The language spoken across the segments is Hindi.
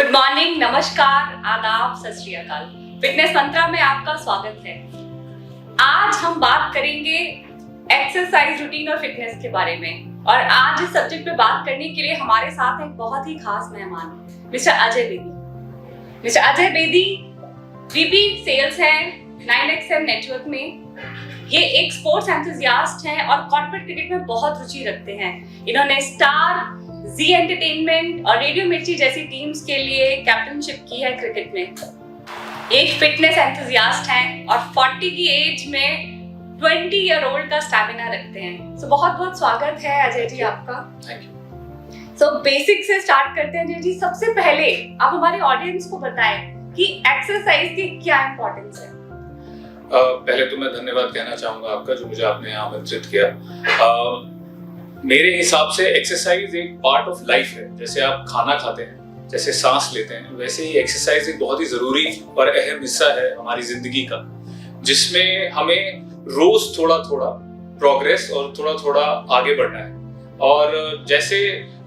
गुड मॉर्निंग, नमस्कार, आदाब, सत श्री अकाल। फिटनेस मंत्रा में आपका स्वागत है। आज हम बात करेंगे एक्सरसाइज रूटीन और फिटनेस के बारे में। और आज इस सब्जेक्ट पे बात करने के लिए हमारे साथ एक बहुत ही खास मेहमान mister Ajay Bedi. Mister Ajay Bedi VP sales हैं 9XM नेटवर्क में। ये एक स्पोर्ट्स एंथुसियास्ट हैं और कॉर्पोरेट क्रिकेट में बहुत रुचि रखते हैं। इन्होंने स्टार, जी एंटरटेनमेंट और रेडियो मिर्ची जैसी टीम्स के लिए कैप्टनशिप की है क्रिकेट में। एक फिटनेस एंथुसियास्ट हैं और 40 की एज में 20 ईयर ओल्ड का स्टैमिना रखते हैं। सो बहुत बहुत स्वागत है अजय जी आपका। Thank you. सो बेसिक से स्टार्ट करते हैं अजय जी। सबसे पहले आप हमारे ऑडियंस को बताएं कि एक्सरसाइज की क्या इंपॉर्टेंस है। पहले तो मैं धन्यवाद कहना चाहूंगा आपका, जो मुझे आपने यहाँ आमंत्रित किया। मेरे हिसाब से एक्सरसाइज एक पार्ट ऑफ लाइफ है। जैसे आप खाना खाते हैं, जैसे सांस लेते हैं, वैसे ही एक्सरसाइज एक बहुत ही जरूरी और अहम हिस्सा है हमारी जिंदगी का, जिसमें हमें रोज थोड़ा थोड़ा प्रोग्रेस और थोड़ा थोड़ा आगे बढ़ना है। और जैसे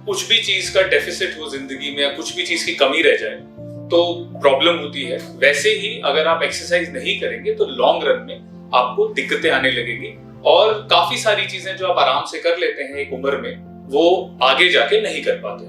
कुछ भी चीज का डेफिसिट हो जिंदगी में या कुछ भी चीज की कमी रह जाए तो प्रॉब्लम होती है, वैसे ही अगर आप एक्सरसाइज नहीं करेंगे तो लॉन्ग रन में आपको दिक्कतें आने लगेगी और काफी सारी चीजें जो आप आराम से कर लेते हैं एक उम्र में, वो आगे जाके नहीं कर पाते।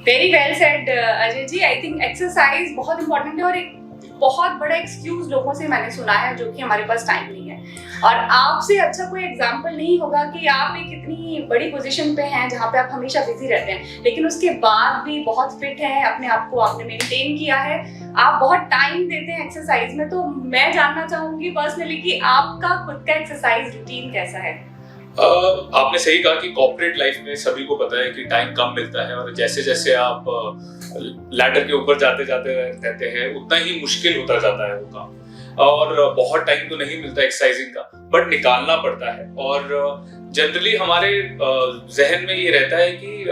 Very well said Ajay ji. I think exercise बहुत इंपॉर्टेंट है और एक बहुत बड़ा एक्सक्यूज लोगों से मैंने सुना है जो कि हमारे पास टाइम नहीं है। और आपसे अच्छा कोई एग्जांपल नहीं होगा कि आप एक इतनी बड़ी पोजीशन पे हैं जहाँ पे आप हमेशा बिजी रहते हैं, लेकिन उसके बाद भी बहुत फिट हैं, अपने आप को आपने मेंटेन किया है, आप बहुत टाइम देते हैं एक्सरसाइज में। तो मैं जानना चाहूंगी पर्सनली कि आपका खुद का एक्सरसाइज रूटीन कैसा है। आपने सही कहा कि कॉर्पोरेट लाइफ में सभी को पता है कि टाइम कम मिलता है और जैसे जैसे आप लैडर के ऊपर जाते जाते रहते हैं उतना ही मुश्किल होता जाता है वो काम। और बहुत टाइम तो नहीं मिलता एक्सरसाइजिंग का, बट निकालना पड़ता है। और जनरली हमारे जहन में ये रहता है कि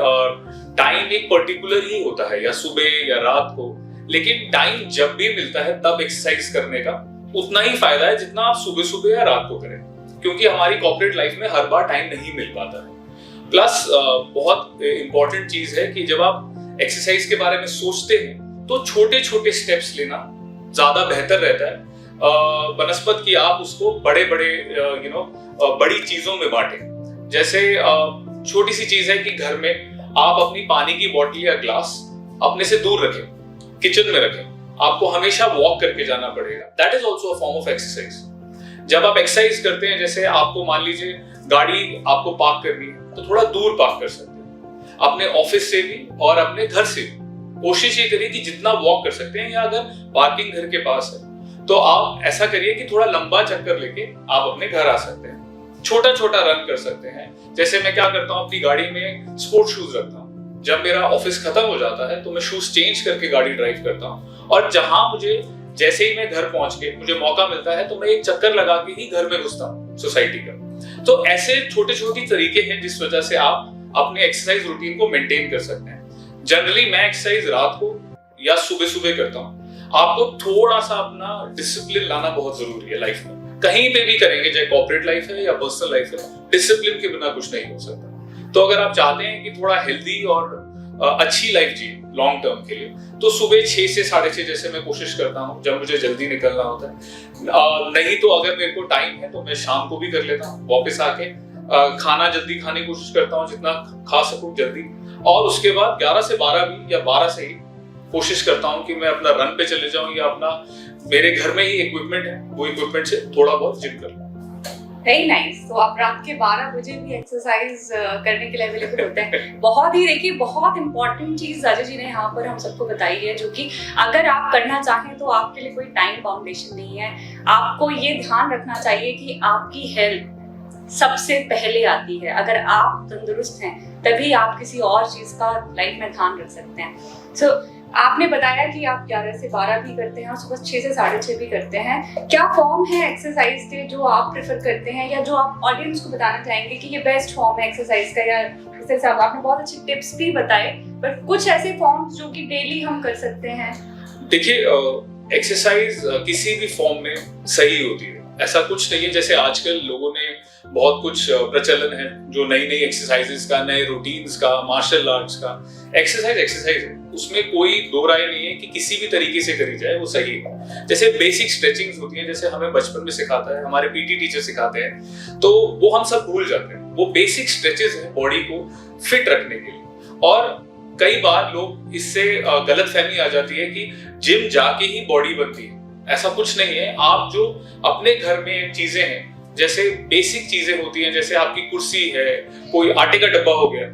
टाइम एक पर्टिकुलर ही होता है, या सुबह या रात को, लेकिन टाइम जब भी मिलता है तब एक्सरसाइज करने का उतना ही फायदा है जितना आप सुबह सुबह या रात को करें, क्योंकि हमारी कॉर्पोरेट लाइफ में हर बार टाइम नहीं मिल पाता है। प्लस बहुत इंपॉर्टेंट चीज है कि जब आप एक्सरसाइज के बारे में सोचते हैं तो छोटे छोटे स्टेप्स लेना ज्यादा बेहतर रहता है बनस्पत कि आप उसको बड़े बड़े बड़ी चीजों में बांटें। जैसे छोटी सी चीज है कि घर में आप अपनी पानी की बोतल या ग्लास अपने से दूर रखें, किचन में रखें। आपको हमेशा वॉक करके जाना पड़ेगा। That is also a form of exercise. जब आप एक्सरसाइज करते हैं, जैसे आपको मान लीजिए गाड़ी आपको पार्क करनी है तो थोड़ा दूर पार्क कर सकते हैं, अपने ऑफिस से भी और अपने घर से भी। कोशिश ये करिए कि जितना वॉक कर सकते हैं, या अगर पार्किंग घर के पास है तो आप ऐसा करिए कि थोड़ा लंबा चक्कर लेके आप अपने घर आ सकते हैं। छोटा छोटा रन कर सकते हैं। जैसे मैं क्या करता हूँ, अपनी गाड़ी में स्पोर्ट्स शूज रखता हूँ। जब मेरा ऑफिस खत्म हो जाता है तो मैं शूज चेंज करके गाड़ी ड्राइव करता हूँ, और जहां मुझे जैसे ही मैं घर पहुंच के मुझे मौका मिलता है तो मैं एक चक्कर लगा के ही घर में घुसता हूँ सोसाइटी का। तो ऐसे छोटे छोटे तरीके हैं जिस वजह से आप अपने एक्सरसाइज रूटीन को मेंटेन कर सकते हैं। जनरली मैं एक्सरसाइज रात को या सुबह सुबह करता हूँ। आपको थोड़ा सा अपना डिसिप्लिन लाना बहुत जरूरी है लाइफ में। कहीं पे भी करेंगे, चाहे कॉर्पोरेट लाइफ है या पर्सनल लाइफ है, डिसिप्लिन के बिना कुछ नहीं हो सकता। तो अगर आप चाहते हैं कि थोड़ा हेल्दी और अच्छी लाइफ जिए लॉन्ग टर्म के लिए, तो सुबह 6 से 6:30 जैसे मैं कोशिश करता हूँ जब मुझे जल्दी निकलना होता है। नहीं तो अगर मेरे को टाइम है तो मैं शाम को भी कर लेता हूँ। वापस आके खाना जल्दी खाने की कोशिश करता हूँ, जितना खा सकूँ जल्दी। और उसके बाद 11 से 12 भी, या 12 से ही कोशिश करता हूँ कि मैं अपना रन पे चले जाऊँ, या अपना मेरे घर में ही इक्विपमेंट है, वो इक्विपमेंट से थोड़ा बहुत जिम कर लूँ। Very nice. तो आप रात के 12 बजे भी एक्सरसाइज करने के लिए अवेलेबल होते हैं। बहुत ही देखिए, बहुत इंपॉर्टेंट चीज अजय जी ने यहाँ पर हम सबको बताई है, जो कि अगर आप करना चाहें तो आपके लिए कोई टाइम बाउंडेशन नहीं है। आपको ये ध्यान रखना चाहिए कि आपकी हेल्थ सबसे पहले आती है। अगर आप तंदुरुस्त हैं तभी आप किसी और चीज का लाइफ में ध्यान रख सकते हैं। सो आपने बताया कि आप 11 से 12 भी करते हैं और सुबह 6 से 6:30 भी करते हैं। क्या फॉर्म है एक्सरसाइज के जो आप प्रेफर करते हैं, या जो आप ऑडियंस को बताना चाहेंगे कि ये बेस्ट फॉर्म है एक्सरसाइज का? या इस तरह से आपने बहुत अच्छे टिप्स भी बताए, पर कुछ ऐसे फॉर्म्स जो कि डेली हम कर सकते हैं। देखिए, एक्सरसाइज किसी भी फॉर्म में सही होती है। ऐसा कुछ नहीं है। जैसे आजकल लोगों ने बहुत कुछ प्रचलन है जो नई नई एक्सरसाइजेस का, नए रूटीन्स का, मार्शल आर्ट्स का। एक्सरसाइज है, उसमें कोई दो राय नहीं है कि किसी भी तरीके से करी जाए वो सही है। जैसे बेसिक स्ट्रेचिंग्स होती है, जैसे हमें बचपन में सिखाता है, हमारे पीटी टीचर सिखाते हैं, तो वो हम सब भूल जाते हैं। वो बेसिक स्ट्रेचेस है बॉडी को फिट रखने के लिए। और कई बार लोग इससे गलतफहमी आ जाती है कि जिम जाके ही बॉडी बनती है। ऐसा कुछ नहीं है। आप जो अपने घर में चीजें हैं, जैसे बेसिक चीजें होती हैं, जैसे आपकी कुर्सी है, कोई आटे का डब्बा हो गया,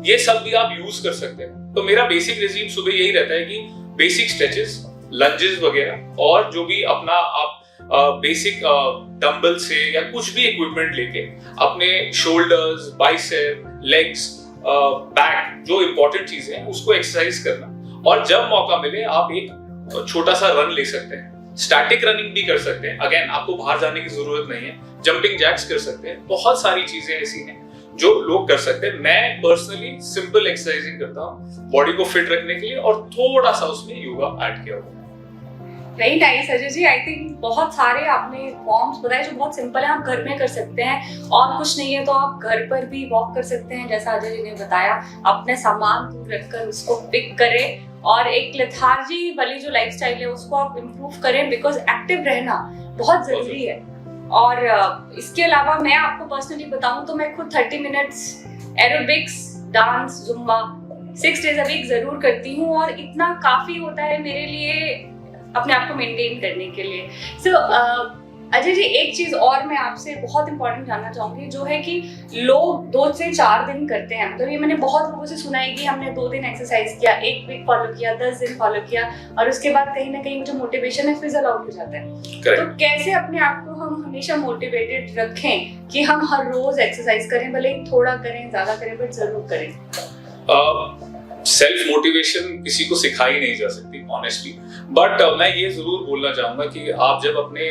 ये सब भी आप यूज कर सकते हैं। तो मेरा बेसिक रेजिम सुबह यही रहता है कि बेसिक स्ट्रेचेस, लंजेस वगैरह, और जो भी अपना आप बेसिक डंबल से या कुछ भी इक्विपमेंट लेके अपने शोल्डर्स, बाइसेप, लेग्स, बैक, जो इंपॉर्टेंट चीजें हैं उसको एक्सरसाइज करना। और जब मौका मिले आप एक छोटा सा रन ले सकते हैं, स्टैटिक रनिंग भी कर सकते हैं। अगेन, आपको बाहर जाने की जरूरत नहीं है। जंपिंग जैक्स कर सकते हैं। बहुत सारी चीजें ऐसी हैं जो लोग कर सकते हैं। मैं पर्सनली सिंपल एक्सरसाइजिंग करता हूँ बॉडी को फिट रखने के लिए, और थोड़ा सा उसमें योगा ऐड किया हुआ। Very nice Ajay ji. I think बहुत सारे आपने फॉर्म्स बताए जो बहुत सिंपल है, आप घर में कर सकते हैं। और कुछ नहीं है तो आप घर पर भी वॉक कर सकते हैं, जैसा अजय जी ने बताया। अपने सामान दूर रखकर उसको पिक करें, और एक लेथार्जी वाली जो लाइफस्टाइल है उसको आप इम्प्रूव करें, बिकॉज एक्टिव रहना बहुत जरूरी है। और इसके अलावा मैं आपको पर्सनली बताऊं तो मैं खुद 30 minutes aerobics, dance, Zumba 6 days a week जरूर करती हूँ, और इतना काफी होता है मेरे लिए अपने आप को मेंटेन करने के लिए। सो अजय जी, एक चीज और मैं आपसे बहुत इंपॉर्टेंट जानना चाहूंगी, जो है कि लोग 2 से 4 दिन करते हैं। मतलब ये मैंने बहुत लोगों से सुना है कि हमने 2 दिन एक्सरसाइज किया, 1 वीक फॉलो किया, 10 दिन फॉलो किया, और उसके बाद कहीं ना कहीं जो मोटिवेशन है फिजल आउट हो जाता है। तो कैसे अपने आप को हम हमेशा मोटिवेटेड रखें कि हम हर रोज एक्सरसाइज करें, भले ही थोड़ा करें, ज्यादा करें, बट जरूर करें। सेल्फ मोटिवेशन किसी को सिखाई नहीं जा सकती ऑनेस्टली, बट मैं ये जरूर बोलना चाहूंगा कि आप जब अपने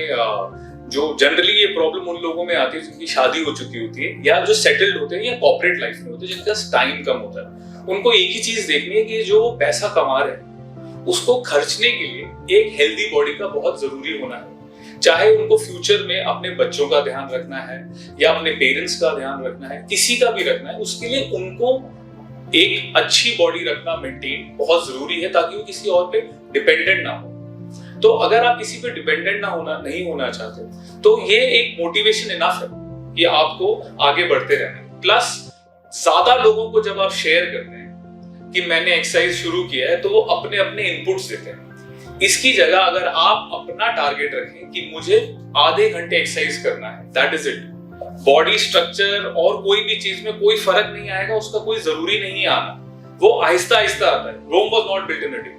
जो जनरली ये प्रॉब्लम उन लोगों में आती है जिनकी शादी हो चुकी होती है, या जो सेटल्ड होते हैं, या कॉर्पोरेट लाइफ में होते हैं, जिनका टाइम कम होता है, उनको एक ही चीज देखनी है कि जो पैसा कमा रहे हैं उसको खर्चने के लिए एक हेल्दी बॉडी का बहुत जरूरी होना है। चाहे उनको फ्यूचर में अपने बच्चों का ध्यान रखना है, या अपने पेरेंट्स का ध्यान रखना है, किसी का भी रखना है, उसके लिए उनको एक अच्छी बॉडी रखना, मेंटेन बहुत जरूरी है, ताकि वो किसी और पे डिपेंडेंट ना हो। तो अगर आप किसी पे डिपेंडेंट नहीं होना चाहते, तो ये एक मोटिवेशन इनफ है कि आपको आगे बढ़ते रहना। प्लस ज्यादा लोगों को जब आप शेयर करते हैं कि मैंने एक्सरसाइज शुरू किया है, तो वो अपने अपने इनपुट्स देते हैं। इसकी जगह अगर आप अपना टारगेट रखें कि मुझे आधे घंटे एक्सरसाइज करना है, that is it. Body structure और कोई भी चीज में कोई फर्क नहीं आएगा, उसका कोई जरूरी नहीं आना, वो आहिस्ता आहिस्ता आता है। Rome was not built in a day.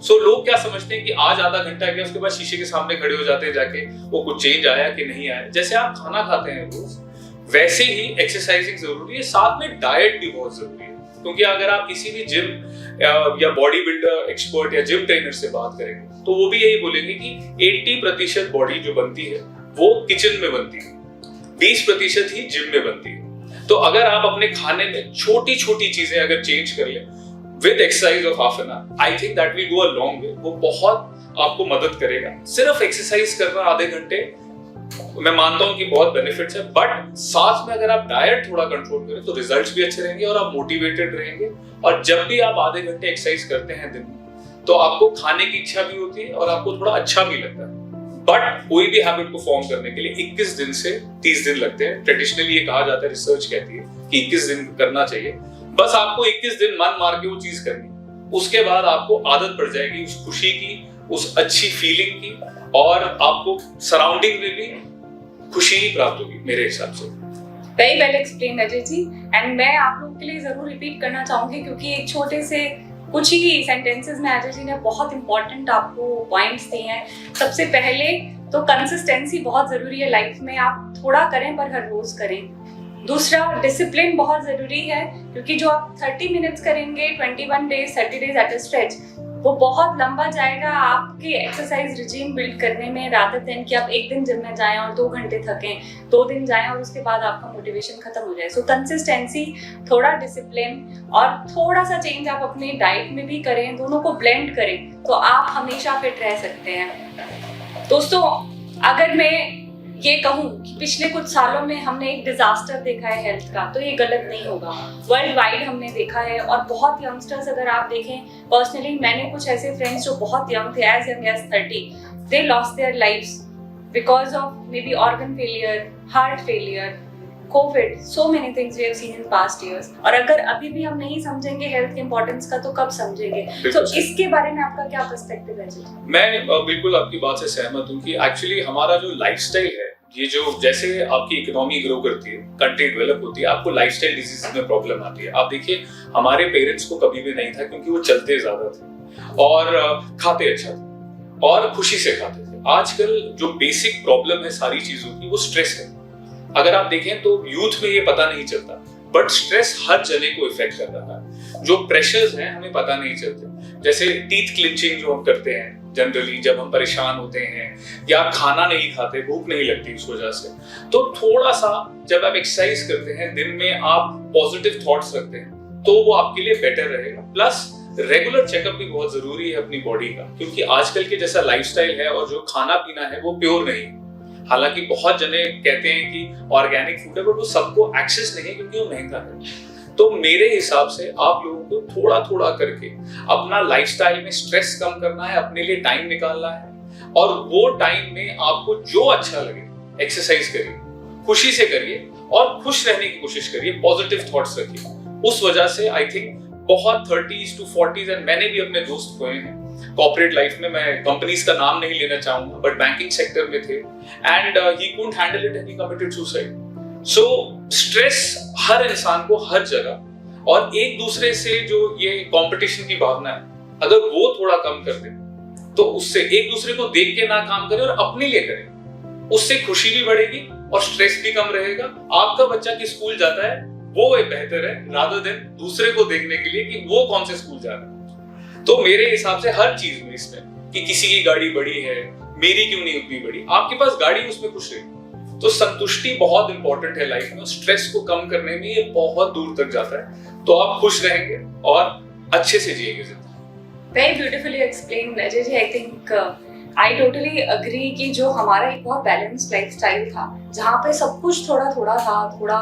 So लोग क्या समझते हैं कि आज आधा घंटा गया, उसके बाद शीशे के सामने खड़े हो जाते हैं जाके, वो कुछ चेंज आया कि नहीं आया। जैसे आप खाना खाते हैं रोज, वैसे ही एक्सरसाइजिंग जरूरी है, साथ में डाइट भी बहुत जरूरी है। क्योंकि अगर आप किसी भी जिम या बॉडी बिल्डर एक्सपर्ट या जिम ट्रेनर से बात करेंगे, तो वो भी यही बोलेंगे कि 80% बॉडी जो बनती है वो किचन में बनती है, 20% ही जिम में बनती है। तो अगर आप अपने खाने में छोटी छोटी चीजें अगर चेंज कर लें with exercise of half an hour, I think that will go a long way. वो बहुत आपको मदद करेगा। सिर्फ एक्सरसाइज करना आधे घंटे, मैं मानता हूं कि बहुत बेनिफिट्स है, बट साथ में अगर आप डाइट थोड़ा कंट्रोल करें तो रिजल्ट्स भी अच्छे रहेंगे और आप मोटिवेटेड रहेंगे। और जब भी आप आधे घंटे एक्सरसाइज करते हैं दिन में, तो आपको खाने की इच्छा भी होती है और आपको थोड़ा अच्छा भी लगता है। बट कोई भी हैबिट को फॉर्म करने के लिए 21 दिन से 30 दिन लगते हैं। ट्रेडिशनली ये कहा जाता है, रिसर्च कहती है कि 21 दिन करना चाहिए। बस आपको 21 दिन मन मार के वो चीज करनी, उसके बाद आपको आदत पड़ जाएगी उस खुशी की, उस अच्छी फीलिंग की, और आपको सराउंडिंग में भी खुशी ही प्राप्त होगी मेरे हिसाब से। Very well explain Ajay ji. And मैं आप लोगों के लिए जरूर रिपीट करना चाहूंगी, क्योंकि एक छोटे से कुछ ही सेंटेंसेस में अजय जी ने बहुत इंपॉर्टेंट आपको पॉइंट्स दिए हैं। सबसे पहले तो कंसिस्टेंसी बहुत जरूरी है लाइफ में, आप थोड़ा करें पर हर रोज करें। दूसरा, डिसिप्लिन बहुत जरूरी है, क्योंकि जो आप 30 मिनट्स करेंगे 21 days 30 days at a stretch, वो बहुत लंबा जाएगा आपके एक्सरसाइज रिजीम बिल्ड करने में, रादर देन कि आप एक दिन जिम में जाएं और 2 घंटे थकें, 2 दिन जाएं और उसके बाद आपका मोटिवेशन खत्म हो जाए। सो कंसिस्टेंसी, थोड़ा डिसिप्लिन और थोड़ा सा चेंज आप अपने डाइट में भी करें, दोनों को ब्लेंड करें, तो आप हमेशा फिट रह सकते हैं। दोस्तों, अगर मैं ये कहूँ कि पिछले कुछ सालों में हमने एक डिजास्टर देखा है हेल्थ का, तो ये गलत नहीं होगा। वर्ल्ड वाइड हमने देखा है, और बहुत यंगस्टर्स अगर आप देखें, पर्सनली मैंने कुछ ऐसे फ्रेंड्स जो बहुत यंग थे, age young age 30, they lost their lives because of maybe organ failure, heart failure, covid, so many things we have seen in past years. और अगर अभी भी हम नहीं समझेंगे हेल्थ के इंपॉर्टेंस का, तो कब समझेंगे? तो इसके बारे में आपका क्या पर्सपेक्टिव है जी? मैं बिल्कुल आपकी बात से सहमत हूँ कि एक्चुअली हमारा जो लाइफस्टाइल है, ये जो जैसे आपकी इकोनॉमी ग्रो करती है, कंट्री डेवलप होती है, आपको लाइफस्टाइल डिजीज में प्रॉब्लम आती है। आप देखिए, हमारे पेरेंट्स को कभी भी नहीं था, क्योंकि वो चलते ज्यादा थे और खाते अच्छा था और खुशी से खाते थे। आजकल जो बेसिक प्रॉब्लम है सारी चीजों की, वो स्ट्रेस है। अगर आप देखें तो यूथ में ये पता नहीं चलता, बट स्ट्रेस हर जने को इफेक्ट कर रहा है। जो प्रेशर्स हैं हमें पता नहीं चलते, जैसे टीथ क्लिंचिंग जो हम करते हैं जनरली जब हम परेशान होते हैं, या खाना नहीं खाते, भूख नहीं लगती उस वजह से, तो थोड़ा सा जब आप एक्सरसाइज करते हैं, दिन में आप पॉजिटिव थॉट्स रखते हैं, तो वो आपके लिए बेटर रहेगा। प्लस रेगुलर चेकअप भी बहुत जरूरी है अपनी बॉडी का, क्योंकि आजकल के जैसा लाइफस्टाइल है और जो खाना पीना है वो प्योर नहीं है। हालांकि बहुत जने कहते हैं कि ऑर्गेनिक फूड है, बट वो सबको एक्सेस नहीं है क्योंकि वो महंगा है। तो मेरे हिसाब से आप लोगों को थोड़ा थोड़ा करके अपना लाइफस्टाइल में स्ट्रेस कम करना है, अपने लिए टाइम निकालना है, और वो टाइम में आपको जो अच्छा लगे एक्सरसाइज करिए, खुशी से करिए और खुश रहने की कोशिश करिए, पॉजिटिव थॉट्स रखिए। उस वजह से आई थिंक बहुत 30s to 40s, एंड मैंने भी अपने दोस्त खोए हैं कॉर्पोरेट लाइफ में, मैं कंपनीज का नाम नहीं लेना चाहूंगा, बट बैंकिंग सेक्टर में थे, and he couldn't handle it and he committed suicide. So stress हर इंसान को हर जगह, और एक दूसरे से जो ये कंपटीशन की भावना है, अगर वो थोड़ा कम कर दे, तो उससे एक दूसरे को देख के ना काम करें और अपने लिए करें, उससे खुशी भी बढ़ेगी और स्ट्रेस भी कम रहेगा। आपका बच्चा किस स्कूल जाता है वो बेहतर है, रादर देन दूसरे को देखने के लिए कि वो कौन से स्कूल जा रहा है। तो मेरे हिसाब से हर चीज में, इसमें कि किसी की गाड़ी बड़ी है, मेरी क्यों नहीं उतनी बड़ी, आपके पास गाड़ी, उसमें खुश रहिए। तो संतुष्टि बहुत इंपॉर्टेंट है लाइफ में, स्ट्रेस को कम करने में ये बहुत दूर तक जाता है। तो आप खुश रहेंगे और अच्छे से जिएंगे जिंदगी। Very beautifully explain Ajay ji. I think I totally agree कि जो हमारा एक बहुत बैलेंस्ड लाइफस्टाइल था, जहाँ पे सब कुछ थोड़ा थोड़ा था, थोड़ा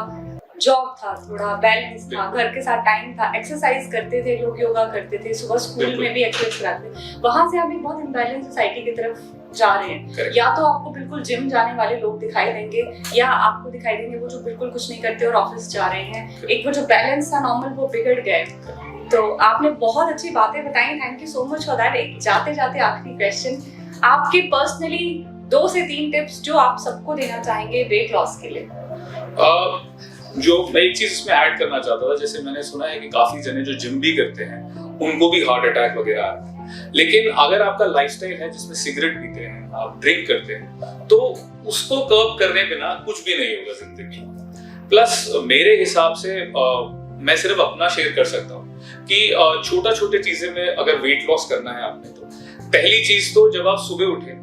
जॉब था, थोड़ा बैलेंस था, घर के साथ टाइम था, एक्सरसाइज करते थे लोग, योगा करते थे, सुबह स्कूल में भी एक्सरसाइज कराते, वहां से आप एक बहुत इम्बैलेंस सोसाइटी की तरफ जा रहे हैं। या तो आपको बिल्कुल जिम जाने वाले लोग दिखाई देंगे, या आपको दिखाई देंगे वो जो बिल्कुल कुछ नहीं करते और ऑफिस जा रहे हैं। एक वो जो बैलेंस था नॉर्मल, वो बिगड़ गए। तो आपने बहुत अच्छी बातें बताई, thank you so much for that. एक जाते जाते आखिरी क्वेश्चन, आपके पर्सनली 2 से 3 टिप्स जो आप सबको देना चाहेंगे वेट लॉस के लिए? जो मैं एक चीज इसमें ऐड करना चाहता था, जैसे मैंने सुना है कि काफी जने जो जिम भी करते हैं उनको भी हार्ट अटैक वगैरह आता है, लेकिन अगर आपका लाइफस्टाइल है जिसमें सिगरेट पीते हैं, आप ड्रिंक करते हैं, तो उसको कर्ब करने बिना कुछ भी नहीं होगा जिंदगी। प्लस मेरे हिसाब से मैं सिर्फ अपना शेयर कर सकता हूँ कि छोटा छोटे चीजें में अगर वेट लॉस करना है आपने, तो पहली चीज तो जब आप सुबह उठे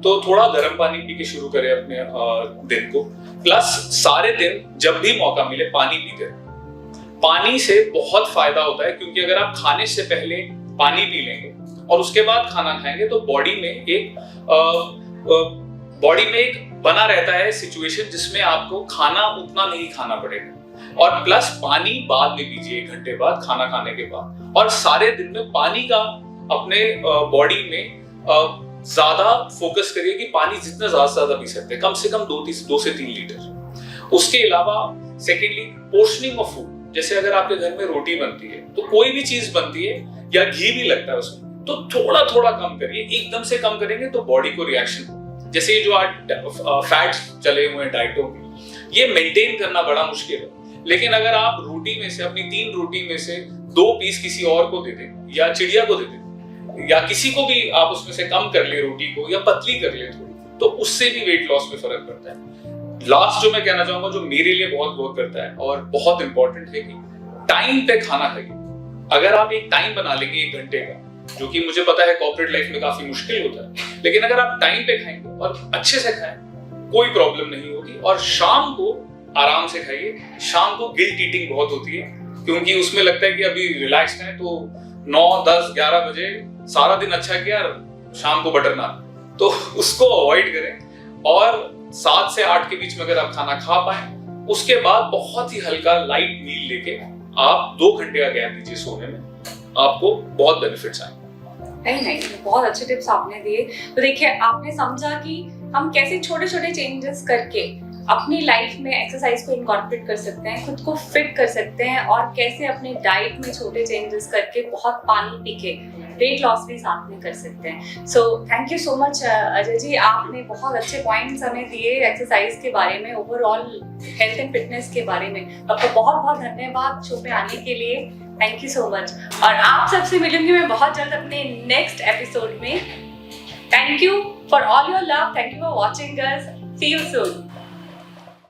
तो थोड़ा गर्म पानी पी के शुरू करें अपने दिन को। प्लस सारे दिन जब भी मौका मिले पानी पीते रहें। पानी से बहुत फायदा होता है, क्योंकि अगर आप खाने से पहले पानी पी लेंगे और उसके बाद खाना खाएंगे, तो बॉडी में एक बना रहता है सिचुएशन जिसमें आपको खाना उतना नहीं खाना पड़ेगा। और प्लस पानी बाद में पीजिए 1 घंटे बाद खाना खाने के बाद, और सारे दिन में पानी का अपने बॉडी में ज्यादा फोकस करिए कि पानी जितना ज्यादा पी सकते हैं, कम से कम 2 से 3 लीटर। उसके अलावा सेकेंडली पोर्शनिंग ऑफ फूड, जैसे अगर आपके घर में रोटी बनती है, तो कोई भी चीज बनती है या घी भी लगता है उसमें, तो थोड़ा थोड़ा कम करिए। एकदम से कम करेंगे तो बॉडी को रिएक्शन, जैसे ये जो आज फैट्स चले हुए हैं डाइटों में, ये मेंटेन करना बड़ा मुश्किल है। लेकिन अगर आप रोटी में से, अपनी 3 रोटी में से 2 पीस किसी और को दे दें, या चिड़िया को दे दें, या किसी को भी आप उसमें से कम कर ले रोटी को, या पतली कर ले थोड़ी, तो उससे भी वेट लॉस में फर्क पड़ता है। लास्ट जो मैं कहना चाहूंगा, जो मेरे लिए बहुत वर्क करता है और बहुत इंपॉर्टेंट है, कि टाइम पे खाना खाइए। अगर आप एक टाइम बना लेंगे 1 घंटे का, जो कि मुझे पता है कॉर्पोरेट लाइफ में काफी मुश्किल होता है, लेकिन अगर आप टाइम पे खाएंगे और अच्छे से खाएं, कोई प्रॉब्लम नहीं होगी। और शाम को आराम से खाइए। शाम को गिल्ट ईटिंग बहुत होती है, क्योंकि उसमें लगता है कि अभी रिलैक्स है, तो 9, 10, 11 बजे सारा दिन अच्छा किया, शाम को बटर नान, तो उसको अवॉइड करें। और 7 से 8 के बीच में अगर आप खाना खा पाए, उसके बाद बहुत ही हल्का लाइट मील लेके आप 2 घंटे का गैप दीजिए सोने में, आपको बहुत बेनिफिट्स आएंगे। नहीं, बहुत अच्छे टिप्स आपने दिए। तो देखिए, आपने समझा कि हम कैसे छोटे छोटे चेंजेस करके अपनी लाइफ में एक्सरसाइज को इनकॉर्पोरेट कर सकते हैं, खुद को फिट कर सकते हैं, और कैसे अपने डाइट में छोटे चेंजेस करके बहुत पानी पी के वेट लॉस भी साथ में कर सकते हैं। So thank you so much Ajay ji, आपने बहुत अच्छे पॉइंट्स हमें दिए एक्सरसाइज के बारे में, ओवरऑल हेल्थ एंड फिटनेस के बारे में। आपको बहुत बहुत धन्यवाद शो पे आने के लिए, थैंक यू सो मच। और आप सबसे मिलूंगी मैं बहुत जल्द अपने नेक्स्ट एपिसोड में। Thank you for all your love, thank you for watching us, see you soon.